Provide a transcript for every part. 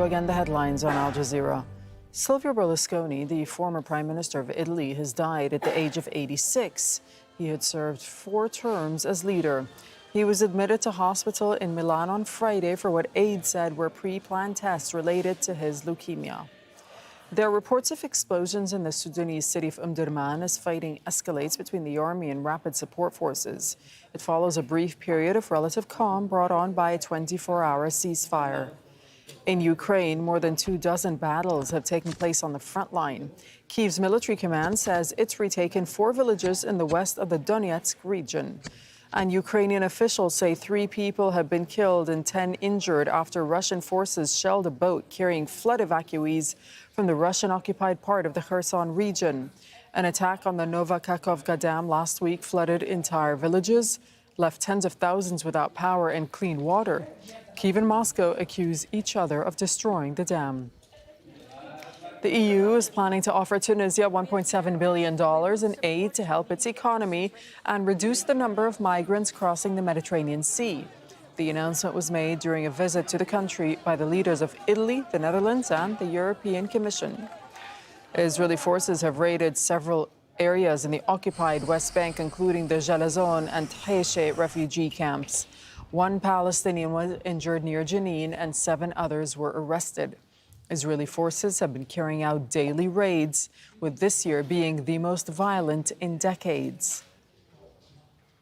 again the headlines on Al Jazeera. Silvio Berlusconi, the former Prime Minister of Italy, has died at the age of 86. He had served 4 terms as leader. He was admitted to hospital in Milan on Friday for what aides said were pre-planned tests related to his leukemia. There are reports of explosions in the Sudanese city of Omdurman as fighting escalates between the army and rapid support forces. It follows a brief period of relative calm brought on by a 24-hour ceasefire. In Ukraine, more than 24 battles have taken place on the front line. Kyiv's military command says it's retaken 4 villages in the west of the Donetsk region. And Ukrainian officials say 3 people have been killed and 10 injured after Russian forces shelled a boat carrying flood evacuees from the Russian-occupied part of the Kherson region. An attack on the Novakakhovka Dam last week flooded entire villages, left tens of thousands without power and clean water. Kyiv and Moscow accuse each other of destroying the dam. The EU is planning to offer Tunisia $1.7 billion in aid to help its economy and reduce the number of migrants crossing the Mediterranean Sea. The announcement was made during a visit to the country by the leaders of Italy, the Netherlands, and the European Commission. Israeli forces have raided several areas in the occupied West Bank, including the Jalazon and Hayshe refugee camps. 1 Palestinian was injured near Jenin, and 7 others were arrested. Israeli forces have been carrying out daily raids, with this year being the most violent in decades.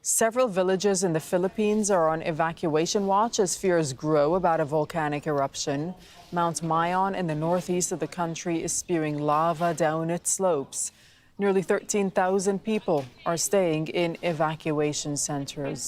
Several villages in the Philippines are on evacuation watch as fears grow about a volcanic eruption. Mount Mayon in the northeast of the country is spewing lava down its slopes. Nearly 13,000 people are staying in evacuation centers.